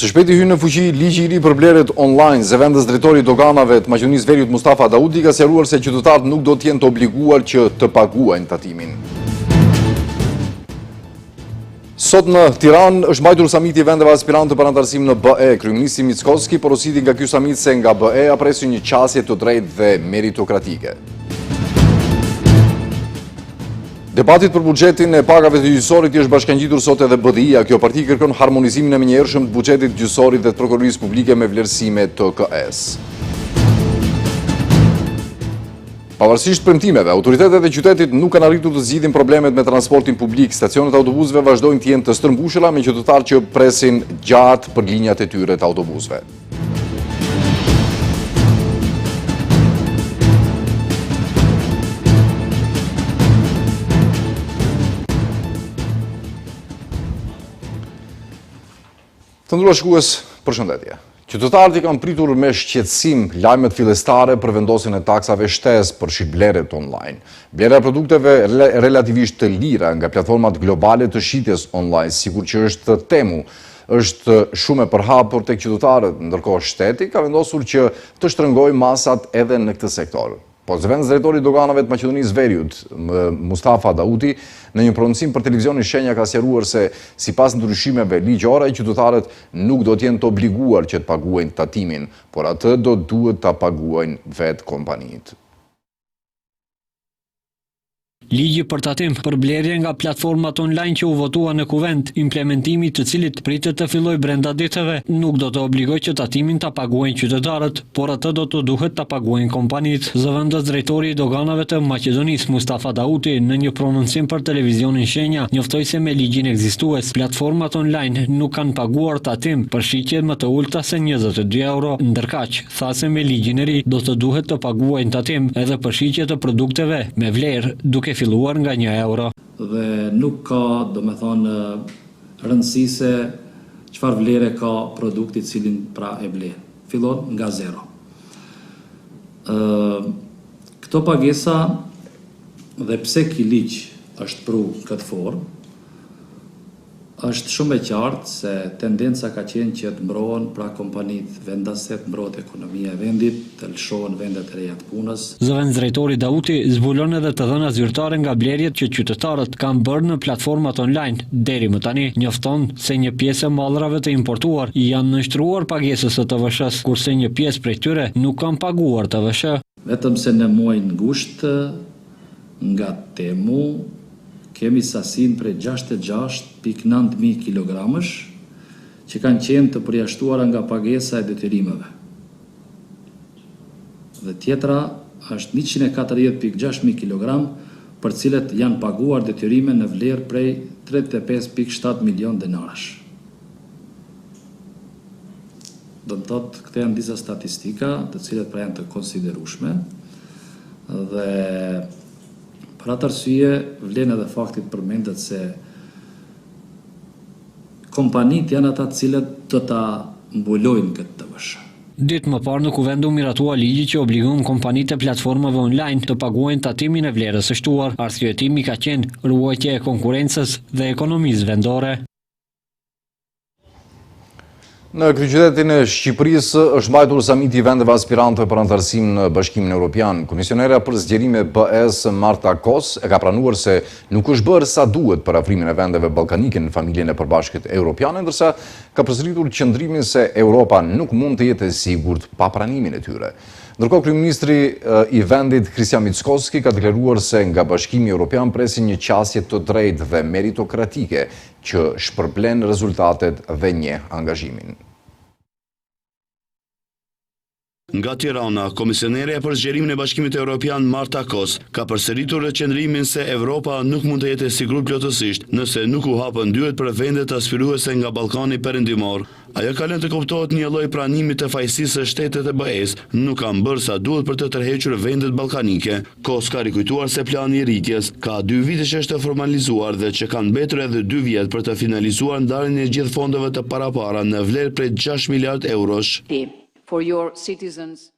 Së shpejti hyn në fuqi ligji i ri për blerjet online, zëvendës drejtori i doganave të Maqedonisë Veriut Mustafa Daudi ka sqaruar se qytetarët nuk do të jenë të obliguar që të paguajnë tatimin. Sot në Tiranë është mbajtur samiti i vendeve aspirantë për anëtarësim në BE. Kryeministri Mickoski porositi nga ky samit se nga BE apresin një qasje të drejtë dhe meritokratike. Debatit për buxhetin e pagave të gjyqësorit i është bashkangjitur sot edhe BDI-a. Kjo parti kërkon harmonizimin e menjëhershëm të buxhetit të gjyqësorit dhe të prokurorisë publike me vlerësime të KS. Pavarësisht premtimeve, autoritetet e qytetit nuk kanë arritur të zgjidhin problemet me transportin publik. Stacionet e autobusëve vazhdojnë të jenë të stërmbushura me qytetarë që presin gjatë për linjat e tyre të autobusëve. Të nderuar shikues, përshëndetje. Qytetarët i kanë pritur me shqetësim lajmet fillestare për vendosjen e taksave shtesë për shitblerjet online. Blerja e produkteve relativisht të lira nga platformat globale të shitjes online, sikur që është Temu, është shumë e përhapur tek qytetarët, ndërkohë shteti ka vendosur që të shtrëngojë masat edhe në këtë sektor. Po zëvendës drejtori i doganave të Maqedonisë Veriut, Mustafa Daudi, në një prononcim për televizionin Shenja ka sqaruar se sipas ndryshimeve ligjore, qytetarët nuk do të jenë të obliguar që të paguajnë tatimin, por atë do duhet ta paguajnë vetë kompanitë. Ligji për tatim për blerje nga platformat online që u votua në kuvent, implementimi të cilit pritet të fillojë brenda ditëve, nuk do të obligojë që tatimin ta paguajnë qytetarët, por atë do të duhet ta paguajnë kompanitë. Zëvendës drejtori i doganave të Maqedonisë Mustafa Daudi në një prononcim për televizionin Shenja njoftoi se me ligjin ekzistues, platformat online nuk kanë paguar tatim për shitje më të ulta se 22 euro, ndërkaq tha se me ligjin e ri do të duhet të paguajnë tatim edhe për shitje të produkteve me vlerë duke filluar nga 1 euro. Dhe nuk ka, domethënë, rëndësi se çfarë vlere ka produkti cilin pra e blen. Fillon nga zero. Këto pagesa dhe pse ky ligj është pru këtë formë, është shumë e qartë se tendenca ka qenë që të mbrohen pra kompanitë vendase, të mbrohet ekonomia e vendit, të lëshohen vendet e reja të punës. Zëvendës drejtori Daudi zbulon edhe të dhëna zyrtare nga blerjet që qytetarët kanë bërë në platformat online. Deri më tani njofton se një pjesë e mallrave të importuar janë nënshtruar pagesës së TVSH-s, kurse një pjesë prej tyre nuk kanë paguar TVSH. Vetëm se në muajin gusht nga Temu kemi sasin prej 66.900 kilogramësh që kanë qenë të përjashtuara nga pagesa e detyrimeve. Dhe tjetra është 140.600 kilogram për cilët janë paguar detyrime në vlerë prej 35.7 milion denarash. Do të thotë, këto janë disa statistika të cilët pra janë të konsiderueshme dhe për atë arsye, vlen edhe faktit përmendet se kompanitë janë ata të cilët do ta mbulojnë këtë TVSH. Ditë më parë në kuvend u miratua ligji që obligon kompanitë e platformave online të paguajnë tatimin e vlerës së shtuar. Arsyetimi ka qenë ruajtja e konkurrencës dhe ekonomisë vendore. Në kryeqytetin e Shqipërisë është mbajtur samiti i vendeve aspirante për anëtarësim në Bashkimin Evropian. Komisionera për zgjerime BE-s Marta Kos e ka pranuar se nuk është bërë sa duhet për afrimin e vendeve ballkanike në familjen e përbashkët europiane, ndërsa ka përsëritur qëndrimin se Europa nuk mund të jetë e sigurt pa pranimin e tyre. Ndërkohë, kryeministri i vendit Kristian Mickoski ka deklaruar se nga Bashkimi Evropian presin një qasje të drejtë dhe meritokratike që shpërblen rezultatet dhe njeh angazhimin. Nga Tirana, komisionerja për zgjerimin e Bashkimit Evropian Marta Kos ka përsëritur qëndrimin se Evropa nuk mund të jetë e sigurt plotësisht nëse nuk u hapën dyert për vendet aspiruese nga Ballkani Perëndimor. Ajo ka lënë të kuptohet një lloj pranimi të fajësisë së shtetet e BE-s nuk kanë bërë sa duhet për të tërhequr vendet ballkanike. Kos ka rikujtuar se plani i rritjes ka 2 vite që është formalizuar dhe që kanë mbetur edhe 2 vjet për të finalizuar ndarjen e gjithë fondeve të parapara në vlerë prej 6 miliard eurosh. For your citizens.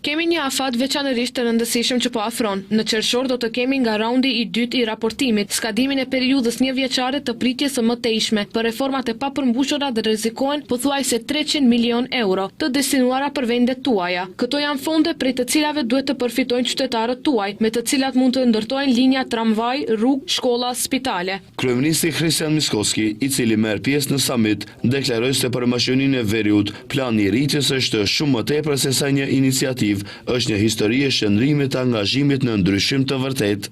Kemi një afat veçanërisht të rëndësishëm që po afron. Në qershor do të kemi nga raundi i dytë i raportimit, skadimin e periudhës një vjeçare të pritjes së mëtejshme për reformat e papërmbushura dhe rrezikohen pothuajse 300 milion euro të destinuara për vendet tuaja. Këto janë fonde prej të cilave duhet të përfitojnë qytetarët tuaj, me të cilat mund të ndërtojnë linja tramvaj, rrugë, shkolla, spitale. Kryeministri Christian Miskoski, i cili merr pjesë në summit, deklaroi se për mashininë e veriut, plani i rritjes është shumë më tepër se sa një iniciativë. Është një histori e shndrimit të angazhimit në ndryshim të vërtet.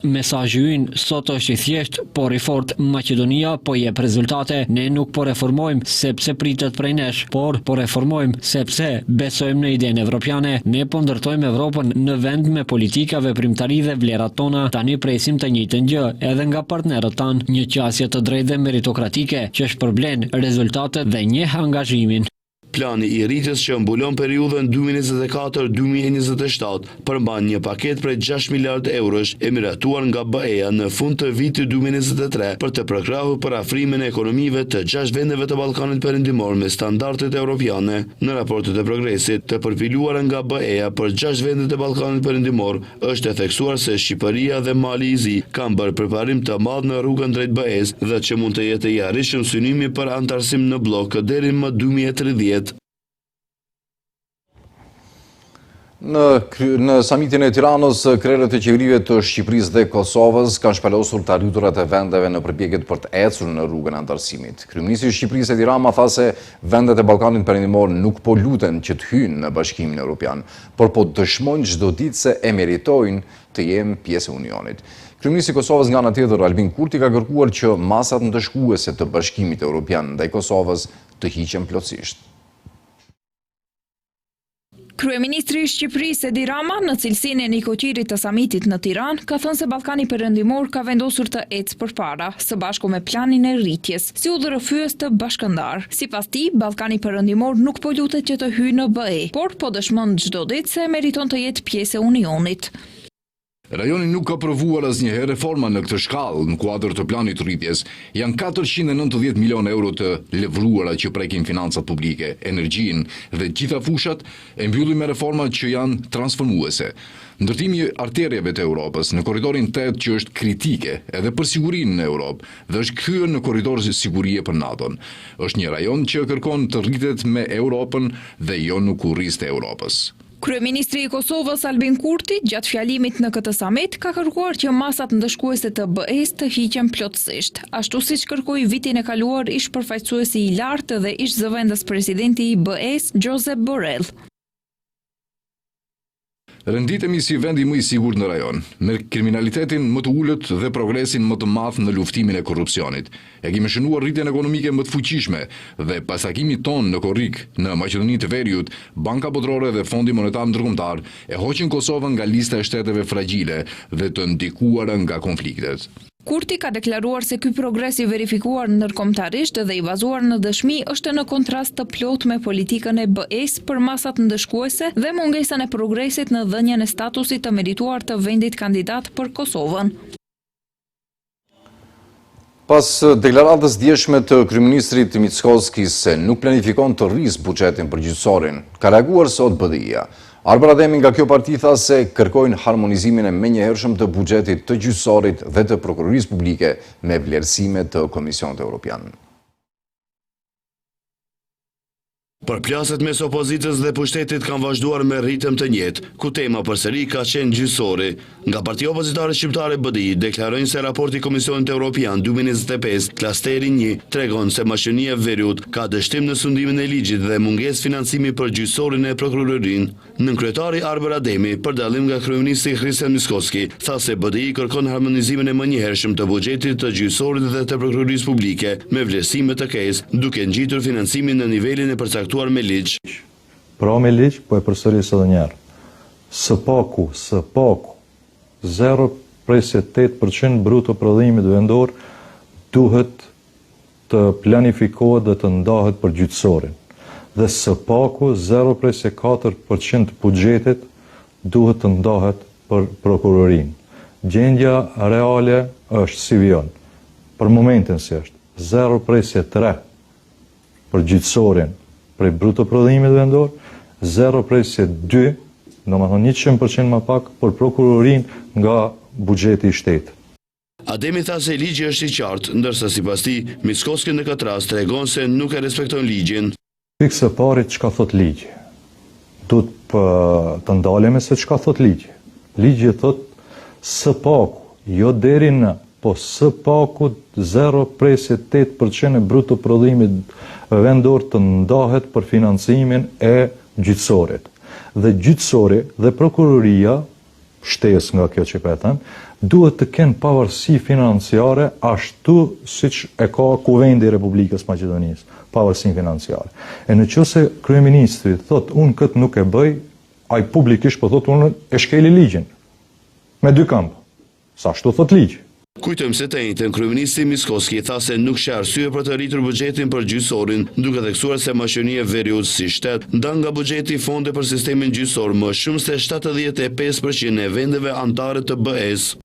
Mesazhi ynë sot është i thjeshtë, por i fortë. Maqedonia po jep rezultate. Ne nuk po reformojmë sepse pritet prej nesh, por po reformojmë sepse besojmë në idenë evropiane. Ne po ndërtojmë Evropën në vend me politika, veprimtari dhe vlerat tona. Tani presim të njëjtën gjë edhe nga partnerët tanë, një qasje të drejtë dhe meritokratike që shpërblen rezultate dhe njeh angazhimin. Plani i rritjes që mbulon periudhën 2024-2027 përmban një paket prej 6 miliard eurosh e miratuar nga BE-ja në fund të vitit 2023 për të përkrahur për afrimin e ekonomive të 6 vendeve të Ballkanit Perëndimor me standardet europiane. Në raportet e progresit të përfiluara nga BE-ja për 6 vendet e Ballkanit Perëndimor është e theksuar se Shqipëria dhe Mali i Zi kanë bërë përparim të madh në rrugën drejt BE-s dhe që mund të jetë i arritshëm synimi për antarësim në blok deri më 2030. Në samitin e Tiranës, krerët e qeverive të Shqipërisë dhe Kosovës kanë shpalosur të arriturat e vendeve në përpjekjet për të ecur në rrugën e antarësimit. Kryeministri i Shqipërisë Edi Rama tha se vendet e Ballkanit Perëndimor nuk po luten që të hyjnë në Bashkimin Evropian, por po dëshmojnë çdo ditë se e meritojnë të jenë pjesë e Unionit. Kryeministri i Kosovës nga ana tjetër Albin Kurti ka kërkuar që masat ndëshkuese të Bashkimit Evropian ndaj Kosovës të hiqen plotësisht. Kryeministri i Shqipërisë Edi Rama në cilësinë e nikoqirit të samitit në Tiranë ka thënë se Ballkani Perëndimor ka vendosur të ecë përpara, së bashku me planin e rritjes, si udhërrëfyes të bashkëndar. Sipas tij, Ballkani Perëndimor nuk po lutet që të hyjë në BE, por po dëshmon çdo ditë se meriton të jetë pjesë e Unionit. Rajoni nuk ka provuar asnjëherë reforma në këtë shkallë në kuadër të planit rritjes. Janë 490 milion euro të levruara që prekin financat publike, energjinë dhe gjitha fushat e mbyllim me reforma që janë transformuese. Ndërtimi i arterjeve të Europës në korridorin 8 që është kritike edhe për sigurinë në Europë dhe është kthyer në korridor sigurie për NATO-n. Është një rajon që kërkon të rritet me Europën dhe jo në kurrizë të Europës. Kryeministri i Kosovës Albin Kurti, gjatë fjalimit në këtë samit, ka kërkuar që masat ndëshkuese të BE-s të hiqen plotësisht, ashtu siç kërkoi vitin e kaluar ish përfaqësuesi i lartë dhe ish zëvendës presidenti i BE-s Josep Borrell. Renditemi si vendi më i sigurt në rajon, me kriminalitetin më të ulët dhe progresin më të madh në luftimin e korrupsionit. E kemi shënuar rritjen ekonomike më të fuqishme dhe pas takimit ton në korrik në Maqedoninë të Veriut, Banka Botërore dhe Fondi Monetar Ndërkombëtar e hoqin Kosovën nga lista e shteteve fragjile dhe të ndikuara nga konfliktet. Kurti ka deklaruar se ky progres i verifikuar ndërkombëtarisht dhe i bazuar në dëshmi është në kontrast të plot me politikën e BE-s për masat ndëshkuese dhe mungesën e progresit në dhënien e statusit të merituar të vendit kandidat për Kosovën. Pas deklaratës djeshme të kryeministrit Mickoski se nuk planifikon të rrisë buxhetin përgjithësorin, ka reaguar sot BDI-ja. Arbër Ademi nga kjo parti tha se kërkojnë harmonizimin e menjëhershëm të buxhetit të gjyqësorit dhe të prokurorisë publike me vlerësime të Komisionit Evropian. Përplasjet mes opozitës dhe pushtetit kanë vazhduar me ritëm të njëjtë, ku tema përsëri ka qenë gjyqësori. Nga Partia Opozitare Shqiptare BDI deklarojnë se raporti Komisionit Evropian 2025, klasteri 1, tregon se mashënia e Veriut ka dështim në sundimin e ligjit dhe mungesë financimi për gjyqësorin e prokurorinë. Nënkryetari Arbër Ademi, për dallim nga kryeministri Christian Miskoski, tha se BDI kërkon harmonizimin e menjëhershëm të buxhetit të gjyqësorit dhe të prokurorisë publike me vlerësime të KES, duke ngjitur financimin në nivelin e përcaktuar me ligj. Pra me ligj, po e përsëris edhe një herë. Së paku, 0,8% bruto prodhimit vendor duhet të planifikohet dhe të ndahet për gjyqësorin. Dhe së paku 0,4% buxhetit duhet të ndahet për prokurorinë. Gjendja reale është si vjen. Për momentin si është 0,3% për gjyqësorin prej bruto prodhimit vendor 0,2, do më thonë 100% më pak, për prokurorin nga buxheti i shtetit. Ademi tha se ligji është i qartë, ndërsa sipas tij, Mickoski në këtë rast tregon se nuk e respekton ligjin. Pikë së pari çka thot ligji. Duhet të ndalemi se çka thot ligji. Ligji thot së paku, jo deri në, po së paku 0,8% e bruto prodhimit vendor të ndahet për financimin e gjyqësorit. Dhe gjyqësori dhe prokuroria, shtesë nga kjo që po e them, duhet të kenë pavarësi financiare ashtu siç e ka Kuvendi i Republikës Maqedonisë, pavarësinë financiare. E nëse kryeministri thot unë këtë nuk e bëj, ai publikisht po thot unë e shkeli ligjin. Me dy këmbë. Sa ashtu thot ligji. Kujtojmë se të njëjtën kryeministri Mickoski tha se nuk sheh arsye për të rritur buxhetin për gjyqësorin, duke theksuar se maqedonia veriut si shtet ndan nga buxheti fonde për sistemin gjyqësor më shumë se 75% e vendeve anëtare të BE-s.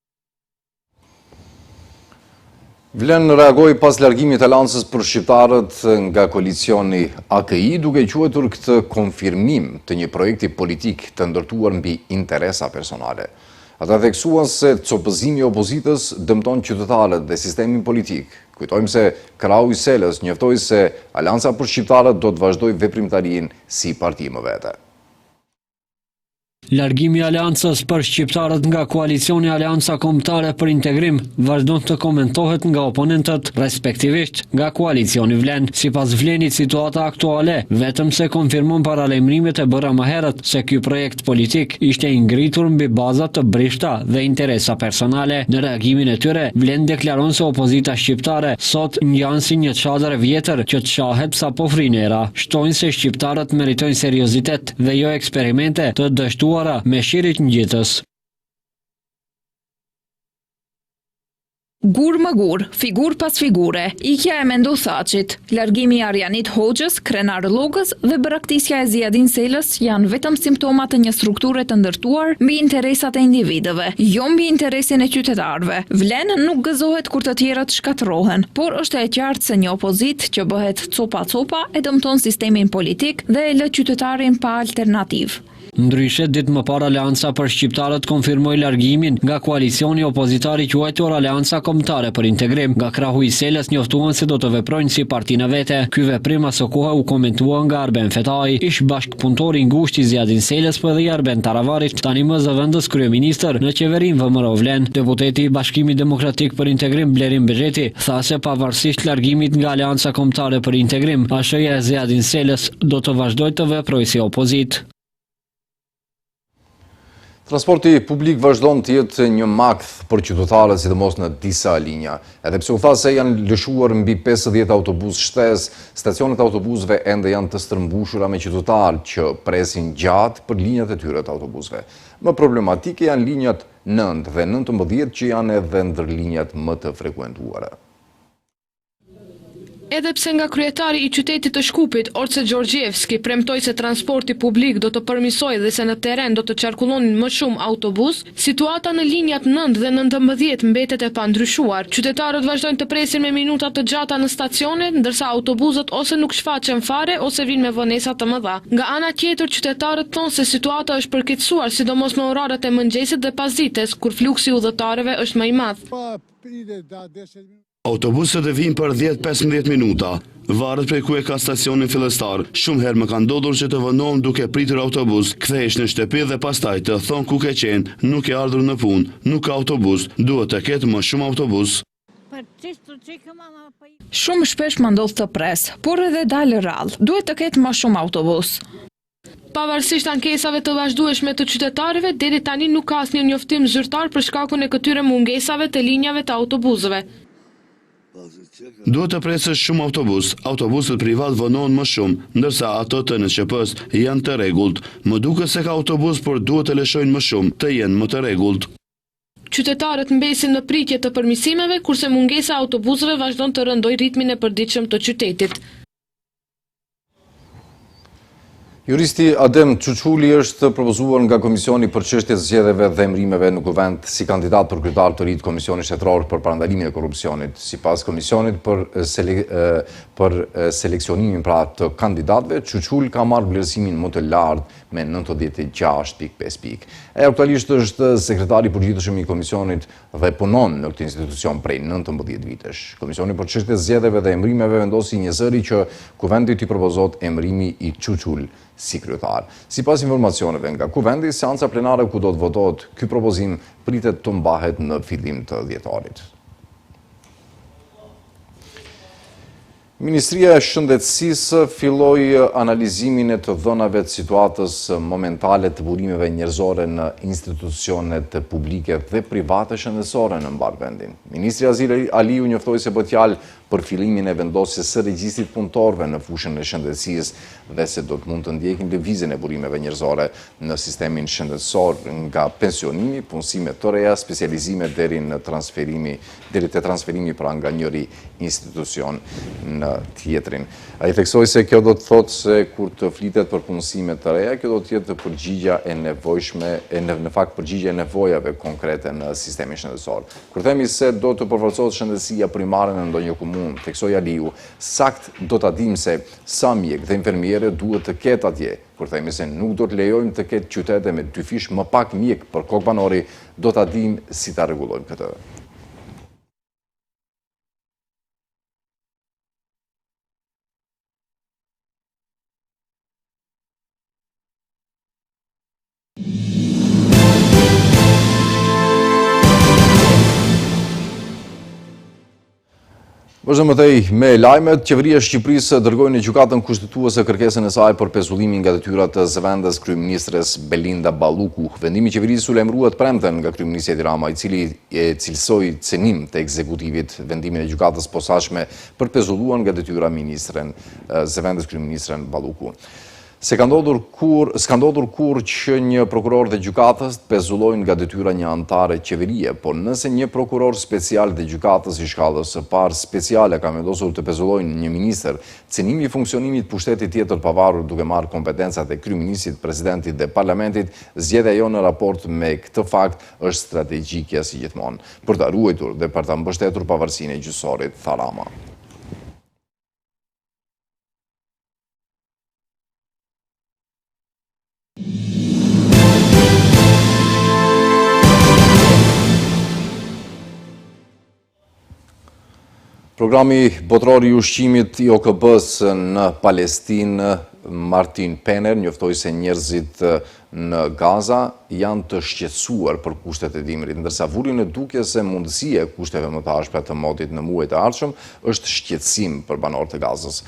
Vlen reagoi pas largimit të Aleancës për shqiptarët nga koalicioni AKI, duke quajtur këtë konfirmim të një projekti politik të ndërtuar mbi interesa personale. Ata theksuan se copëzimi i opozitës dëmton qytetarët dhe sistemin politik. Kujtojmë se krau i Selës njoftoi se Aleanca për shqiptarët do të vazhdojë veprimtarinë si parti më vete. Largimi i Aleancës për shqiptarët nga koalicioni Aleanca Kombëtare për Integrim vazhdon të komentohet nga oponentët, respektivisht nga koalicioni Vlen. Sipas Vlenit, situata aktuale vetëm se konfirmon paralajmërimet e bëra më herët se ky projekt politik ishte i ngritur mbi baza të brishta dhe interesa personale. Në reagimin e tyre, Vlen deklaron se opozita shqiptare sot ngjan si një çadër e vjetër që të shahet sapo frinera. Shtojnë se shqiptarët meritojnë seriozitet dhe jo eksperimente të dështuara me shirit ngjitës. Gur më gur, figur pas figure, ikja e Mendo Thaçit, largimi i Arjanit Hoxhës, krenar Llogës dhe braktisja e Ziadin Selës janë vetëm simptoma të një strukture të ndërtuar mbi interesat e individëve, jo mbi interesin e qytetarëve. Vlen nuk gëzohet kur të tjerët shkatërrohen, por është e qartë se një opozit që bëhet copa-copa e dëmton sistemin politik dhe e lë qytetarin pa alternativë. Ndryshe, ditë më parë Aleanca për shqiptarët konfirmoi largimin nga koalicioni opozitar i quajtur Aleanca Kombëtare për Integrim. Nga krahu i Selës njoftuan se do të veprojnë si partinë vete. Ky veprim asë kohe u komentua nga Arben Fetai, ish bashkëpunëtor i ngushtë i Ziadin Selës për dhe i Arben Taravarit, tani më zëvendës kryeministër në qeverinë VMRO Vlen. Deputeti i Bashkimit Demokratik për Integrim Blerim Bezheti tha se pavarësisht largimit nga Aleanca Kombëtare për Integrim, ASH-ja e Ziadin Selës do të vazhdojë të veprojë si opozit. Transporti publik vazhdon të jetë një makth për qytetarët, sidomos në disa linja. Edhe pse u tha se janë lëshuar mbi 50 autobus shtesë, stacionet e autobusëve ende janë të stërmbushura me qytetarë që presin gjatë për linjat e tyre të autobusëve. Më problematike janë linjat 9 dhe 19 që janë edhe ndër linjat më të frekuentuara. Edhe pse nga kryetari i qytetit të Shkupit, Orce Gjorgjevski, premtoi se transporti publik do të përmisojë dhe se në teren do të qarkullonin më shumë autobus, situata në linjat 9 dhe 19 mbetet e pandryshuar. Qytetarët vazhdojnë të presin me minuta të gjata në stacione, ndërsa autobusët ose nuk shfaqen fare ose vinë me vonesa të mëdha. Nga ana tjetër, qytetarët thonë se situata është përkeqësuar, sidomos në oraret e mëngjesit dhe pasdites, kur fluksi udhëtarëve është më i madh. Autobusët e vinë për 10-15 minuta. Varet prej ku e ka stacionin fillestar. Shumë herë më ka ndodhur që të vënohem duke pritur autobus, kthehesh në shtëpi dhe pastaj të thon ku ke qenë, nuk e ardhur në punë, nuk ka autobus, duhet të ketë më shumë autobus. Shumë shpesh më ndodh të pres, por edhe dalë rrallë, duhet të ketë më shumë autobus. Pavarësisht ankesave të vazhdueshme të qytetarëve, deri tani nuk ka asnjë njoftim zyrtar për shkakun e këtyre mungesave të linjave të autobusëve. Duhet të presësh shumë autobus. Autobuset privat vënohen më shumë, ndërsa ato të NQP-s janë të rregullt. Më duket se ka autobus, por duhet të lëshojnë më shumë, të jenë më të rregullt. Qytetarët mbesin në pritje të përmirësimeve, kurse mungesa e autobusëve vazhdon të rëndojë ritmin e përditshëm të qytetit. Juristi Adem Çuçuli është propozuar nga Komisioni për çështjet zgjedhjeve dhe emërimeve në kuvend si kandidat për kryetar të ri të Komisionit Shtetëror për parandalimin e korrupsionit. Sipas Komisionit për seleksionimin të kandidatëve, Çuçuli ka marrë vlerësimin më të lartë me 96.5 Ai aktualisht është sekretari i përgjithshëm i Komisionit dhe punon në këtë institucion prej 19 vitesh. Komisioni për çështjet zgjedhjeve dhe emërimeve vendosi një zëri që kuvendit t'i propozohet emërimi i Çuçul si kryetar. Sipas informacioneve nga kuvendi, seanca plenare ku do të votohet ky propozim pritet të mbahet në fillim të dhjetorit. Ministria e Shëndetësisë filloi analizimin e të dhënave të situatës momentale të burimeve njerëzore në institucionet publike dhe private shëndetësore në mbar vendin. Ministri Azil Aliu njoftoi se bëhet fjalë për fillimin e vendosjes së regjistrit punëtorëve në fushën e shëndetësisë dhe se do të mund të ndjekin lëvizjen e burimeve njerëzore në sistemin shëndetësor nga pensionimi, punësime të reja, specializime deri te transferimi pra nga njëri institucion në tjetrin. Ai theksoi se kjo do të thotë se kur të flitet për punësime të reja, kjo do të jetë përgjigja e nevojshme, në fakt përgjigja e nevojave konkrete në sistemin shëndetësor. Kur themi se do të përforcohet shëndetësia primare në ndonjë komunë, theksoi Aliu, sakt do ta dimë se sa mjek dhe infermiere duhet të ketë atje. Kur themi se nuk do të lejojmë të ketë qytete me 2 fish më pak mjek për kokë banori, do ta dimë si ta rregullojmë këtë. Vazhdojmë me lajmet. Qeveria e Shqipërisë dërgoi në gjykatën kushtetuese kërkesën e saj për pezullimin nga detyrat të zëvendës kryeministres Belinda Balluku. Vendimi i qeverisë u lajmëruat premten nga kryeministri Edi Rama, i cili e cilësoi cenim të ekzekutivit vendimin e gjykatës posaçme për pezulluar nga detyra zëvendës kryeministren Balluku. S'ka ndodhur kur që një prokuror dhe gjykatës të pezullojnë nga detyra një antare qeverie, por nëse një prokuror special dhe gjykatës i shkallës së parë speciale ka vendosur të pezullojnë një ministër, cenimi i funksionimit pushtetit tjetër pavarur duke marrë kompetencat e kryeministit, presidentit dhe parlamentit, zgjedhja jo në raport me këtë fakt është strategjike si gjithmonë, për ta ruajtur dhe për ta mbështetur pavarësinë e gjyqësorit, tha Rama. Programi botror i ushqimit i OKB-s në Palestinë, Martin Penner, njoftoi se njerëzit në Gaza janë të shqetësuar për kushtet e dimrit, ndërsa vuri në dukje se mundësia e kushteve më të ashpra të motit në muajt e ardhshëm është shqetësim për banorët e Gazës.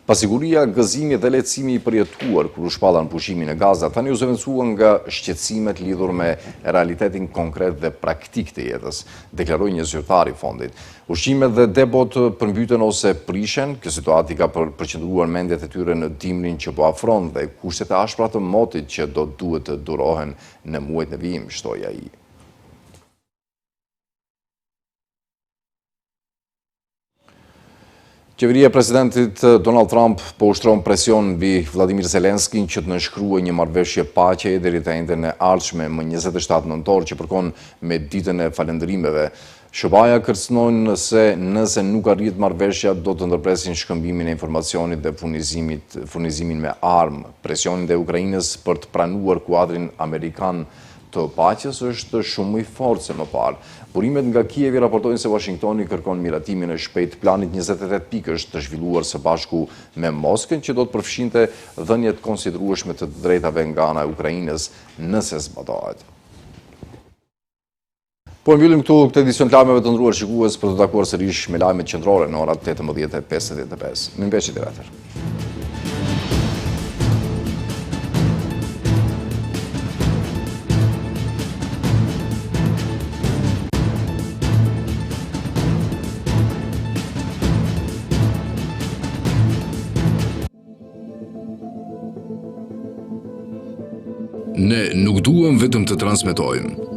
Pasiguria, gëzimi dhe lehtësimi i përjetuar kur u shpallan pushimin e Gaza tani u zëvendësuan nga shqetësimet lidhur me realitetin konkret dhe praktik të jetës, deklaroi një zyrtar i fondit. Ushqimet dhe debot përmbyten ose prishen, kjo situati ka përqendruar mendjet e tyre në dimrin që po afron dhe kushtet e ashpra të motit që do duhet të durohen në muajt në vijim, shtoi ai. Qeveria e presidentit Donald Trump po ushtron presion mbi Vladimir Zelenskin që të nënshkruajë një marrëveshje paqeje deri te enjten e ardhshme më 27 nëntor që përkon me ditën e falëndërimeve. SBA kërcënojnë se nëse nuk arrit marrëveshja do të ndërpresin shkëmbimin e informacionit dhe furnizimin me armë. Presionin e Ukrainës për të pranuar kuadrin amerikan të paqes është shumë i fortë se më parë. Burimet nga Kievi raportojnë se Washingtoni kërkon miratimin e shpejtë planit 28 pikësh të zhvilluar së bashku me Moskën që do të përfshinte dhënie të konsiderueshme të drejtave nga ana e Ukrainës nëse zbatohet. Po mbyllim këtu këtë edicion të lajmeve të nderuar shikues për të takuar sërish me lajmet qendrore në orat 18:55. Mirëmbëjtje deri atëherë. Ne nuk duhem vetëm të transmetojmë,